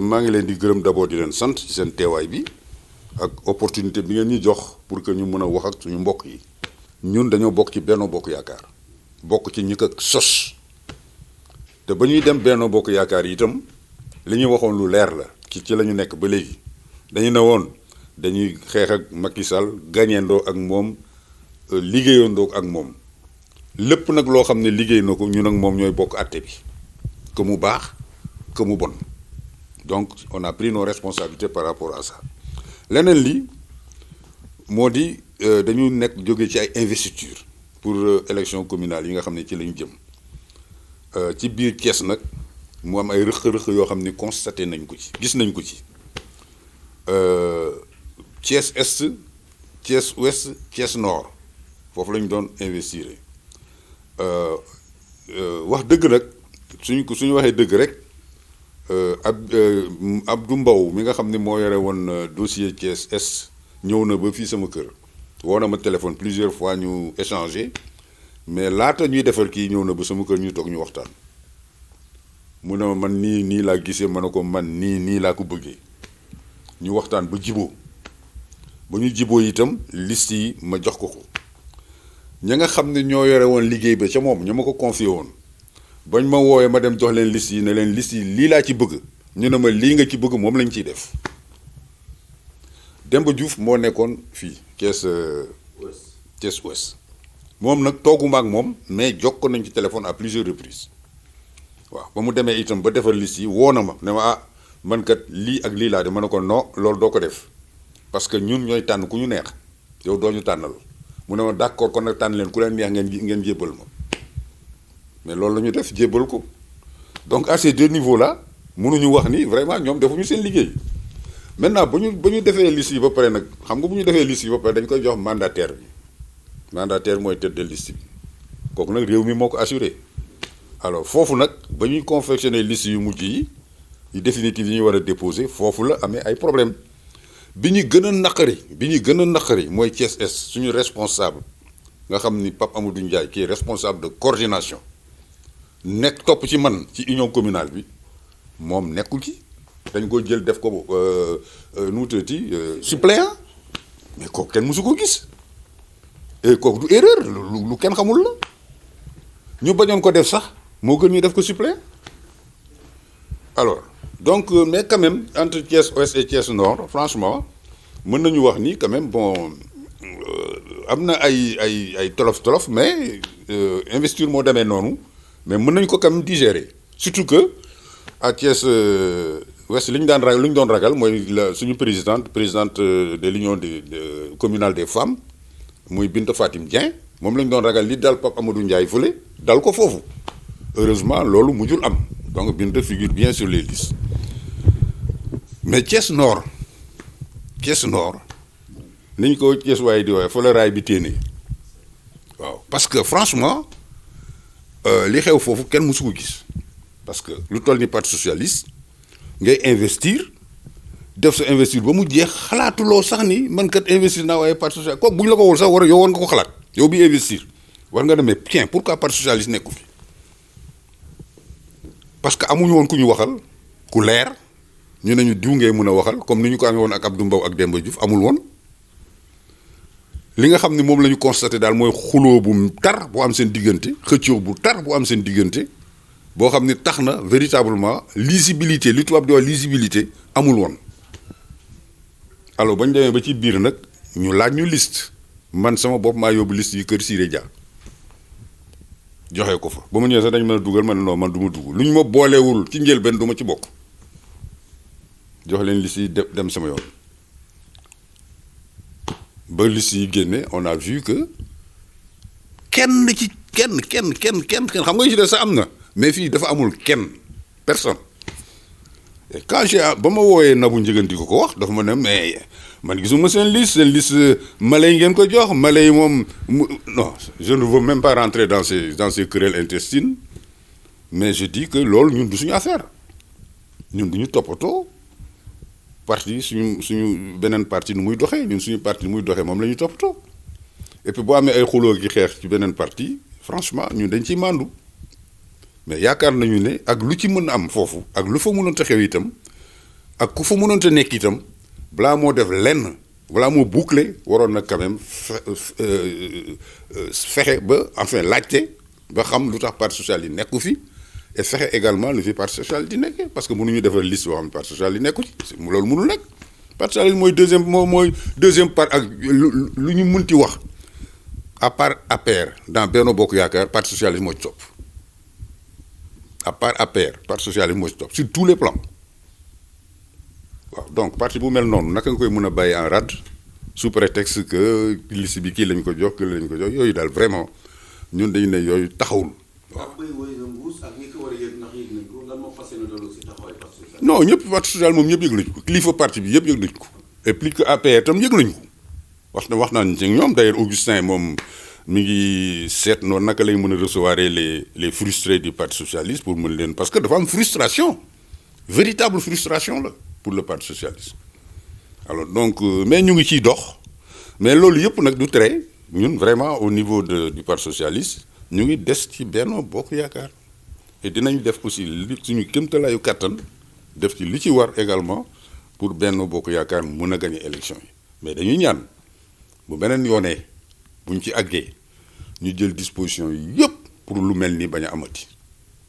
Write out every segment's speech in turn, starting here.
maa ngi leen di gërëm d'abord di leen sant ci seen teewaay bi ak opportunité bi ngeen ñu jox pour que ñu mën a wax ak suñu mbokk yi. ñun dañoo bokk ci Benno Bokk Yaakaar bokk ci ñi ko sos te ba ñuy dem Benno Bokk Yaakaar yi itam li ñu waxoon lu leer la ci la ñu nekk ba léegi dañu ne woon dañuy xeex ak Macky Sall gañeendoo ak moom liggéeyandoo ak moom lépp nag loo xam ne liggéey na ko ñun ak moom ñooy bokk àtte bi que mu baax que mu bon donc on a pris nos responsabilités par rapport à ça leneen li moo di dañu nekk jóge ci ay investiture pour élection communale yi nga xam ne ci la ñu jëm ci biir Thiès nag mu am ay rëq-rëq yoo xam ne constaté nañ ko ci gis nañ ko ci Thiès Est Thiès Ouest Thiès Nord foofu la ñu doon investir wax dëgg nag suñu waxee dëgg rek Abdou Mbow mi nga xam ne moo yore woon dossier Thiès Est ñëw na ba fii sama kër woo na ma téléphone plusieurs fois ñu échanger mais laata ñuy defar kii ñëw na ba sama kër ñu toog ñu waxtaan mu ne ma man nii laa gisee ma ne ko man nii laa ko bëggee ñu waxtaan ba jiboo ba ñu jiboo itam liste yi ma jox ko ña nga xam ne ñoo yore woon liggéey ba ca moom ña ma ko confié woon bañ ma woowee ma dem jox leen liste yi ne leen liste yi lii laa ci bëgg ñu ne ma lii nga ci bëgg moom lañ ciy def Demba Diouf moo nekkoon fii Thiès Ouest moom nag tooguma ak moom mais jokkoon nañ ci téléphone à plusieurs reprises waaw ba mu demee itam ba defar liste yi woo na ma ne ma man kat lii ak lii laa de ma ne ko non loolu doo ko def parce que ñun ñooy tànn ku ñu neex yow doo ñu tànnal mu ne ma d'accord kon nag tànn leen ku leen neex ngeen jébbal ma mais loolu la ñu def jébbal ko donc à ces deux niveaux là mënuñu wax ni vraiment ñoom defuñu seen liggéey maintenant ba ñu defee liste yi ba pare nag xam nga bu ñu defee liste yi ba pare dañ koy jox mandataire bi mandataire mooy tête de liste bi kooku nag réew mi moo ko assuré alors foofu nag ba ñuy confectionner liste yu mujj yi définitive yi ñu war a déposer foofu la amee ay problème bi ñu gën a naqari mooy Thiès Est suñu responsable nga xam ni Pape Amadou Ndiaye qui est responsable de coordination nekk topp ci man ci union communale bi moom nekkul ci dañ ko jël def ko nu mu tuddati suppléant mais kooku kenn mësu ko gis et kooku du erreur lu kenn xamul la ñu bañoon ko def sax moo gën ñu def ko suppléant alors donc mais quand même entre Thiès Ouest et Thiès Nord franchement mën nañu wax ni quand même bon am na ay tolof mais investiture moo demee noonu mais mën nañu ko quand même digérer surtout que à Thiès Ouest li ñu doon ragal mooy suñu présidente de l'union communale des femmes muy Binta Fatim Dieng moom la ñu doon ragal li dal Pape Amadou Ndiaye fële dal ko foofu heureusement loolu mujjul am donc Binta figure bien sur les listes mais Thiès Nord ni ñu ko Thiès waaye di waaye fa la raay bi téenee waaw parce que franchement li xew foofu kenn mësu ko gis parce que lu toll ni parti socialiste ngay investir def sa investir ba mu jeex xalaatuloo sax ni man kat investir naa waaye parti socialiste kooku bu ñu la ko wol sax yow war nga ko xalaat yow bi investir war nga demee tiens pourquoi parti socialiste nekku fi parce que amuñu woon ku ñu waxal ku leer ñu ne ñu diw ngay mën a waxal comme ni ñu ko amee woon ak Abdou Mbow ak Demba Diouf amul woon li nga xam ne moom la ñu constaté daal mooy xuloo bu tar bu am seen diggante xëccoo bu tar bu am seen diggante boo xam ne tax na véritablement lisibilité li tubaab di wax lisibilité amul woon alors ba ñu demee ba ci biir nag ñu laaj ñu liste man sama bopp maa yóbbu liste yi kër Siré Dia joxe ko fa ba ma ñëwee sax dañ mën a dugal man non man du ma dugg lu ñu ma boolewul ci njëlbeen du ma ci bokk jox leen liste yi dem sama yoon ba liste yi génne on a vu que kenn xam nga ñu ci des sax am na mais fii dafa amul kenn personne et quand ba ma wooyee Nabou Ndiéguène di ko wax dafa ma ne mais man gisuma seen liste malais yi ngeen ko jox malais yi moom non je ne veux même pas rentrer dans ces querelles intestines mais je dis que loolu ñun du suñu affaire ñun du ñu toppatoo parti suñu beneen parti nu muy doxee ñun suñu parti nu muy doxee moom la ñu toppatoo et puis boo amee ay xuloo gi xeex ci beneen parti franchement ñun dañ ciy màndu mais yaakaar nañu ne ak lu ci mën a am foofu ak lu fa mënoon a xew itam ak ku fa mënoonte nekk itam balaa moo def lenn balaa moo boucler waroon na quand même fexe ba enfin laajte ba xam lu tax parti socialiste yi nekku fi et fexe également lu fi parti socialiste di nekkee parce que mënuñu defar liste boo xam ne parti socialiste yi nekku ci loolu mënul nekk parti socialiste mooy deuxième part ak lu ñu munti wax à part APR dans Benno Bokk Yaakaar parti socialiste moo ci topp à part APR parti socialiste moo ci topp sur tous les plans waaw donc parti bu mel noonu naka nga koy mën a bàyyi en rade sous prétexte que liste bi kii lañ ko jox kii lañ ko jox yooyu daal vraiment ñun dañu ne yooyu taxawul. waaw non ñëpp parti social moom ñëpp yëg nañu ko kilifa parti bi yëpp yëg nañu ko et plus que APR tam yëg nañu ko wax naa ci ñoom d'ailleurs Augustin moom mi ngi seet noonu naka lay mën a recevoir les frustrés du parti socialiste pour mën leen parce que dafa am frustration véritable frustration la pour le parti socialiste alors donc mais ñu ngi ciy dox mais loolu yëpp nag du tere ñun vraiment au niveau du parti socialiste ñu ngi des ci Benno Bokk Yaakaar et dinañ def aussi suñu kéemtalaayu kàttan def ci li ci war également pour Benno Bokk Yaakaar mën a gagner élection yi mais dañuy ñaan bu beneen yoonee buñ ci àggee ñu jël disposition yi yëpp pour lu mel ni bañ a amati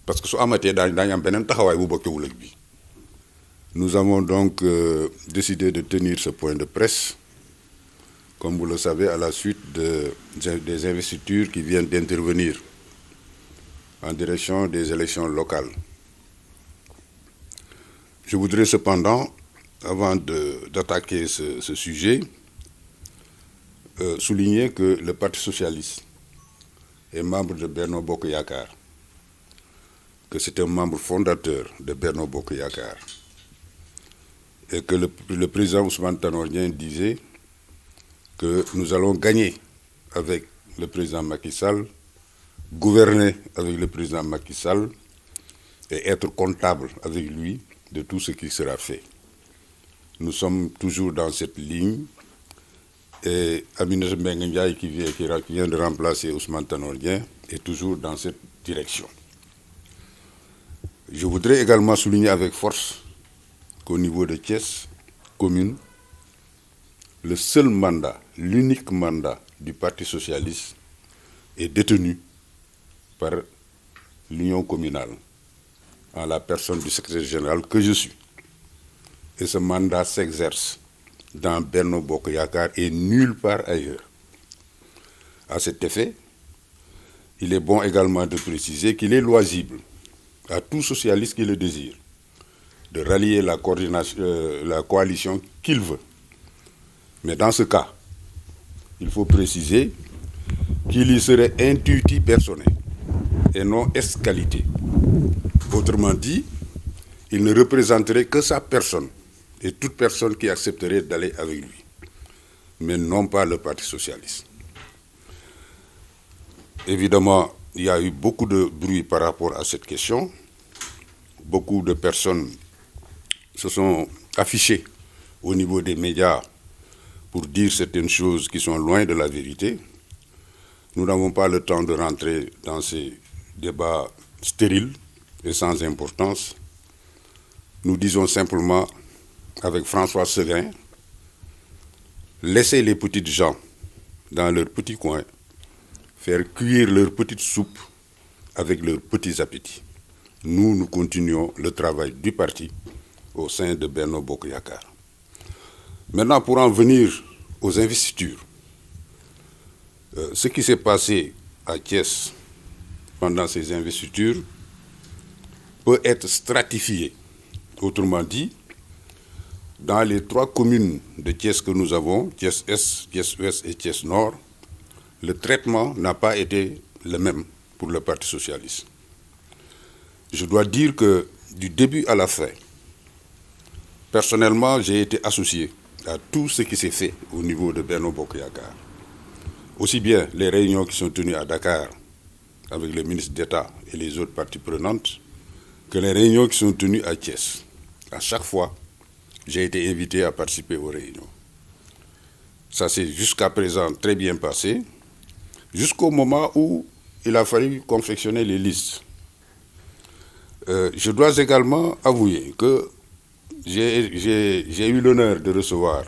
parce que su amatee daañu am beneen taxawaay bu bokkewul ak bi. Nous avons donc décidé de tenir ce point de presse, comme vous le savez, à la suite des investitures qui viennent d'intervenir en direction des élections locales. Je voudrais cependant, avant d'attaquer ce sujet, souligner que le Parti socialiste est membre de Benno Bokk Yaakaar, que c'est un membre fondateur de Benno Bokk Yaakaar. Et que le président Ousmane Tanor Dieng disait que nous allons gagner avec le président Macky Sall, gouverner avec le président Macky Sall et être comptable avec lui de tout ce qui sera fait. Nous sommes toujours dans cette ligne et Aminata Mbengue Ndiaye qui vient de remplacer Ousmane Tanor Dieng est toujours dans cette direction. Je voudrais également souligner avec force qu'au niveau de Thiès, commune, le seul mandat, l'unique mandat du Parti socialiste est détenu par l'union communale, en la personne du secrétaire général que je suis. Et ce mandat s'exerce dans Benno Bokk Yaakaar et nulle part ailleurs. À cet effet, il est bon également de préciser qu'il est loisible à tout socialiste qui le désire de rallier la coalition qu'il veut. Mais dans ce cas, il faut préciser qu'il y serait intuitif personnel et non escalité. Autrement dit, il ne représenterait que sa personne et toute personne qui accepterait d'aller avec lui, mais non pas le Parti socialiste. Évidemment, il y a eu beaucoup de bruit par rapport à cette question. Beaucoup de personnes se sont affichées au niveau des médias pour dire certaines choses qui sont loin de la vérité. Nous n'avons pas le temps de rentrer dans ces débats stériles et sans importance. Nous disons simplement, avec François Seguin, laissez les petites gens dans leurs petits coins faire cuire leur petite soupe avec leurs petits appétits. Nous continuons le travail du parti au sein de Benno Bokk Yaakaar. Maintenant, pour en venir aux investitures, ce qui s'est passé à Thiès pendant ces investitures peut être stratifié. Autrement dit, dans les 3 communes de Thiès que nous avons, Thiès-Est, Thiès-Ouest et Thiès-Nord, le traitement n'a pas été le même pour le Parti socialiste. Je dois dire que du début à la fin, personnellement, j'ai été associé à tout ce qui s'est fait au niveau de Benno Bokk Yaakaar. Aussi bien les réunions qui sont tenues à Dakar avec les ministres d'État et les autres parties prenantes, que les réunions qui sont tenues à Thiès. À chaque fois, j'ai été invité à participer aux réunions. Ça s'est jusqu'à présent très bien passé, jusqu'au moment où il a fallu confectionner les listes. Je dois également avouer que J'ai eu l'honneur de recevoir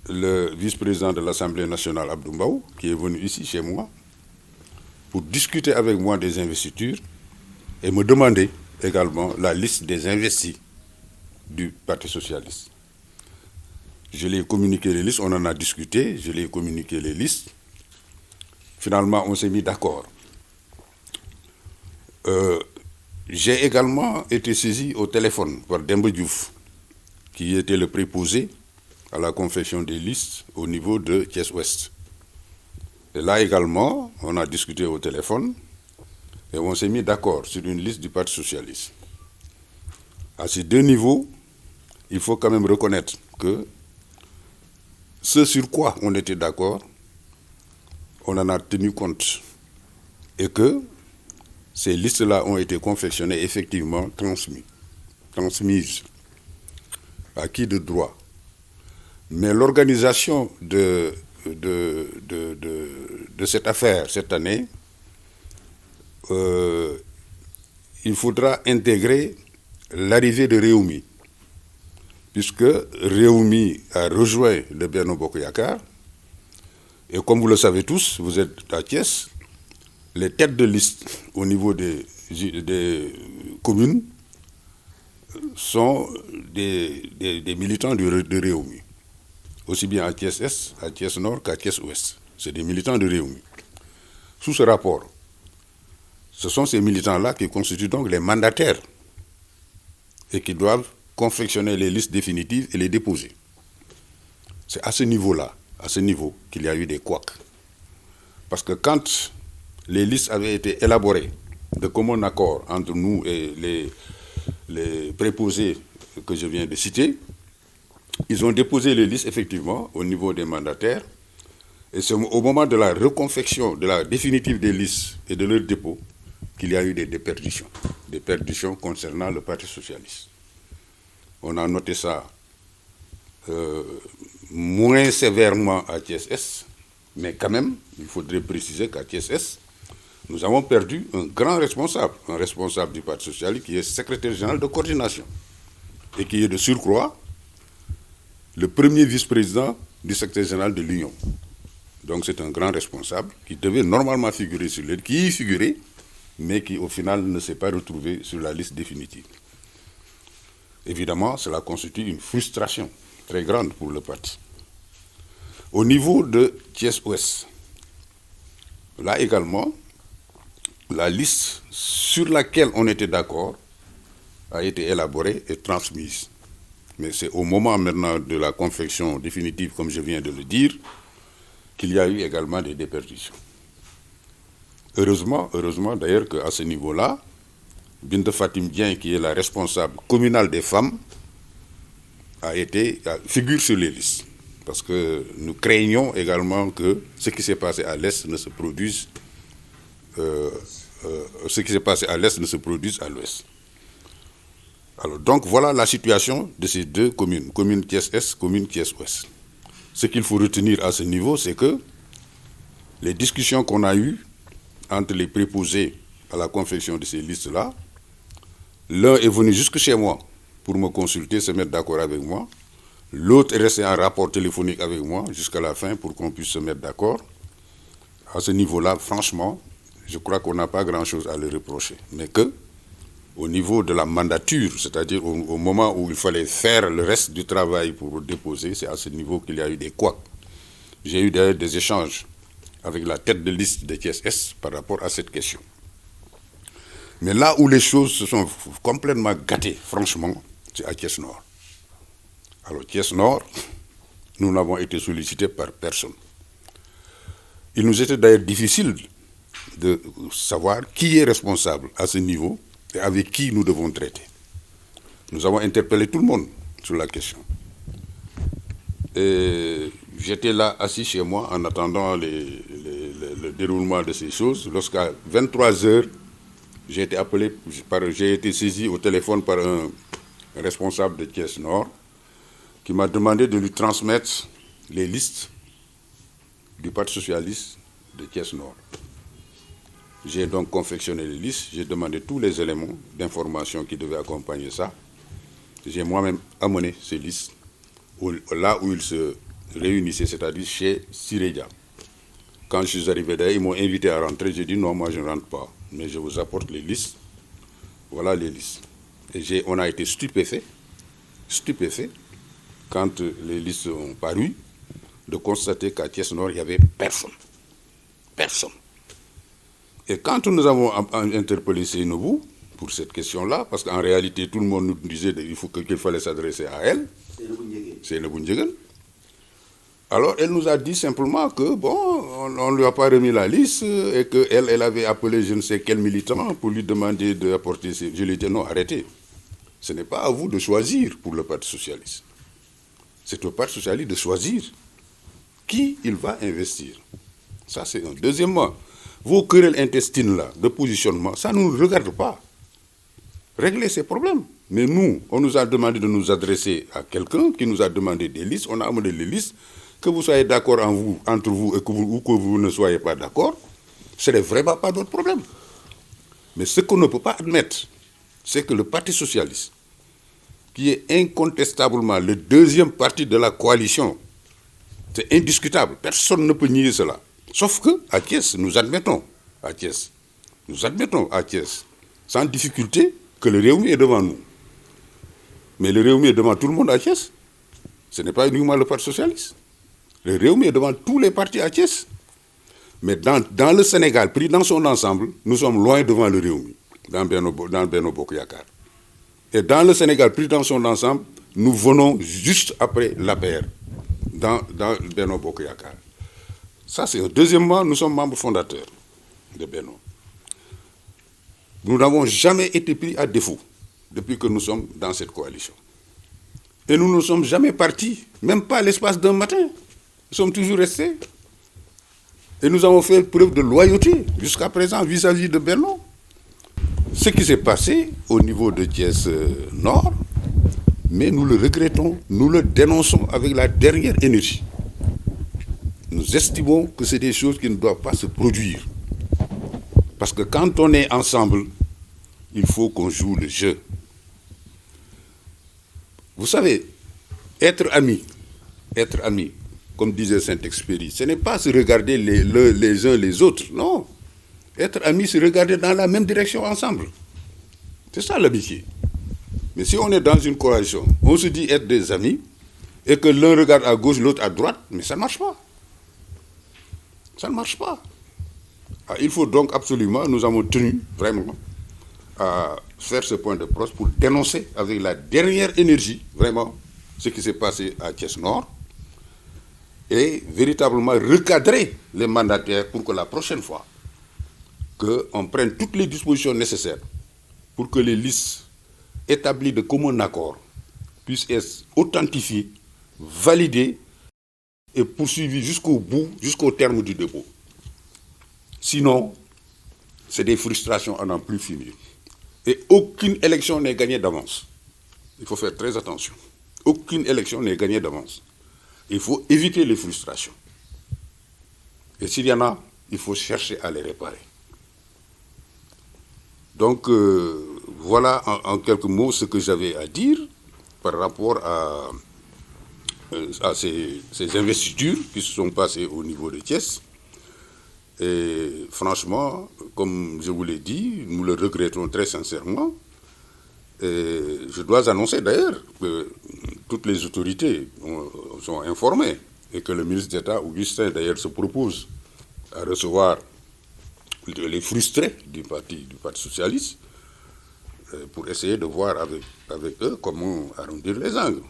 le vice-président de l'Assemblée nationale, Abdou Mbaou, qui est venu ici chez moi pour discuter avec moi des investitures et me demander également la liste des investis du Parti socialiste. Je lui ai communiqué les listes, on en a discuté, je lui ai communiqué les listes. Finalement, on s'est mis d'accord. J'ai également été saisi au téléphone par Demba Diouf, qui était le préposé à la confection des listes au niveau de Thiès-Ouest. Et là également, on a discuté au téléphone et on s'est mis d'accord sur une liste du Parti socialiste. À ces deux niveaux, il faut quand même reconnaître que ce sur quoi on était d'accord, on en a tenu compte et que ces listes-là ont été confectionnées, effectivement transmises. À qui de droit? Mais l'organisation de cette affaire cette année, il faudra intégrer l'arrivée de Réumi, puisque Réumi a rejoint le Benno Bokk Yakaar, et comme vous le savez tous, vous êtes à Thiès, les têtes de liste au niveau des communes sont des militants de Réumi, aussi bien à Thiès-Est, à Thiès-Nord qu'à Thiès-Ouest. C'est des militants de Réumi. Sous ce rapport, ce sont ces militants-là qui constituent donc les mandataires et qui doivent confectionner les listes définitives et les déposer. C'est à ce niveau-là, qu'il y a eu des couacs. Parce que quand les listes avaient été élaborées de commun accord entre nous et les préposés que je viens de citer, ils ont déposé les listes effectivement au niveau des mandataires, et c'est au moment de la reconfection, de la définitive des listes et de leur dépôt, qu'il y a eu des déperditions concernant le Parti socialiste. On a noté ça moins sévèrement à Thiès-Est, mais quand même, il faudrait préciser qu'à Thiès-Est, nous avons perdu un grand responsable, un responsable du Parti socialiste qui est secrétaire général de coordination et qui est de surcroît le premier vice-président du secrétaire général de l'Union. Donc c'est un grand responsable qui devait normalement figurer sur l'aide, qui y figurait, mais qui au final ne s'est pas retrouvé sur la liste définitive. Évidemment, cela constitue une frustration très grande pour le parti. Au niveau de Thiès-Ouest, là également, la liste sur laquelle on était d'accord a été élaborée et transmise. Mais c'est au moment maintenant de la confection définitive, comme je viens de le dire, qu'il y a eu également des déperditions. Heureusement d'ailleurs qu'à ce niveau-là, Binta Fatim Dieng, qui est la responsable communale des femmes, figure sur les listes. Parce que nous craignons également que ce qui s'est passé à l'Est ne se produise à l'Ouest. Alors donc voilà la situation de ces deux communes, commune Thiès-Est, commune Thiès-Ouest. Ce qu'il faut retenir à ce niveau, c'est que les discussions qu'on a eues entre les préposés à la confection de ces listes-là, l'un est venu jusque chez moi pour me consulter, se mettre d'accord avec moi. L'autre est resté en rapport téléphonique avec moi jusqu'à la fin pour qu'on puisse se mettre d'accord. À ce niveau-là, franchement, je crois qu'on n'a pas grand-chose à le reprocher. Mais que, au niveau de la mandature, c'est-à-dire au moment où il fallait faire le reste du travail pour déposer, c'est à ce niveau qu'il y a eu des couacs. J'ai eu d'ailleurs des échanges avec la tête de liste de Thiès-Est par rapport à cette question. Mais là où les choses se sont complètement gâtées, franchement, c'est à Thiès-Nord. Alors Thiès-Nord, nous n'avons été sollicités par personne. Il nous était d'ailleurs difficile de savoir qui est responsable à ce niveau et avec qui nous devons traiter. Nous avons interpellé tout le monde sur la question. Et j'étais là assis chez moi en attendant le déroulement de ces choses. Lorsqu'à 23h, j'ai été saisi au téléphone par un responsable de Thiès-Nord qui m'a demandé de lui transmettre les listes du Parti socialiste de Thiès-Nord. J'ai donc confectionné les listes, j'ai demandé tous les éléments d'information qui devaient accompagner ça. j'ai moi-même amené ces listes là où ils se réunissaient, c'est-à-dire chez Siredia. Quand je suis arrivé d'ailleurs, ils m'ont invité à rentrer. J'ai dit non, moi je ne rentre pas, mais je vous apporte les listes. Voilà les listes. Et on a été stupéfaits, quand les listes ont paru, de constater qu'à Thiès-Nord, il n'y avait personne. Personne. Et quand nous avons interpellé Seynabou pour cette question-là, parce qu'en réalité, tout le monde nous disait qu'il fallait s'adresser à elle, Seynabou Ndiéguène, alors elle nous a dit simplement que, bon, on ne lui a pas remis la liste et qu'elle elle avait appelé je ne sais quel militant pour lui demander d'apporter ses... Je lui ai dit non, arrêtez. Ce n'est pas à vous de choisir pour le Parti socialiste. C'est au Parti socialiste de choisir qui il va investir. Ça, c'est un. Deuxièmement, vos querelles intestines-là, de positionnement, ça ne nous regarde pas. Réglez ces problèmes. Mais nous, on nous a demandé de nous adresser à quelqu'un qui nous a demandé des listes. On a amené les listes. Que vous soyez d'accord entre vous et ou que vous ne soyez pas d'accord, ce n'est vraiment pas notre problème. Mais ce qu'on ne peut pas admettre, c'est que le Parti socialiste, qui est incontestablement le deuxième parti de la coalition, c'est indiscutable, personne ne peut nier cela. Sauf qu'à Thiès, nous admettons à Thiès, sans difficulté, que le Rewmi est devant nous. Mais le Rewmi est devant tout le monde à Thiès. Ce n'est pas uniquement le Parti socialiste. Le Rewmi est devant tous les partis à Thiès. Mais dans le Sénégal, pris dans son ensemble, nous sommes loin devant le Rewmi, dans Benno Bokk Yakaar. Et dans le Sénégal, pris dans son ensemble, nous venons juste après l'APR, dans Benno Bokk Yakaar. Ça, c'est... Deuxièmement, nous sommes membres fondateurs de Benno. Nous n'avons jamais été pris à défaut depuis que nous sommes dans cette coalition. Et nous ne sommes jamais partis, même pas à l'espace d'un matin. Nous sommes toujours restés. Et nous avons fait preuve de loyauté jusqu'à présent vis-à-vis de Benno. Ce qui s'est passé au niveau de Thiès Nord, mais nous le regrettons, nous le dénonçons avec la dernière énergie. Nous estimons que c'est des choses qui ne doivent pas se produire. Parce que quand on est ensemble, il faut qu'on joue le jeu. Vous savez, être ami, comme disait Saint-Exupéry, ce n'est pas se regarder les uns les autres, non. Être ami, c'est regarder dans la même direction ensemble. C'est ça l'amitié. Mais si on est dans une coalition, on se dit être des amis, et que l'un regarde à gauche, l'autre à droite, mais ça ne marche pas. Ça ne marche pas. Ah, il faut donc absolument, nous avons tenu vraiment à faire ce point de presse pour dénoncer avec la dernière énergie, vraiment, ce qui s'est passé à Thiès Nord, et véritablement recadrer les mandataires pour que la prochaine fois, qu'on prenne toutes les dispositions nécessaires pour que les listes établies de commun accord puissent être authentifiées, validées et poursuivies jusqu'au bout, jusqu'au terme du dépôt. Sinon, c'est des frustrations à n'en plus finir. Et aucune élection n'est gagnée d'avance. Il faut faire très attention. Aucune élection n'est gagnée d'avance. Il faut éviter les frustrations. Et s'il y en a, il faut chercher à les réparer. Donc, voilà en quelques mots ce que j'avais à dire par rapport à ces investitures qui se sont passées au niveau de Thiès. Et franchement, comme je vous l'ai dit, nous le regrettons très sincèrement. Et je dois annoncer d'ailleurs que toutes les autorités sont informées et que le ministre d'État, Augustin, d'ailleurs, se propose à recevoir les frustrés du Parti socialiste pour essayer de voir avec eux comment arrondir les angles.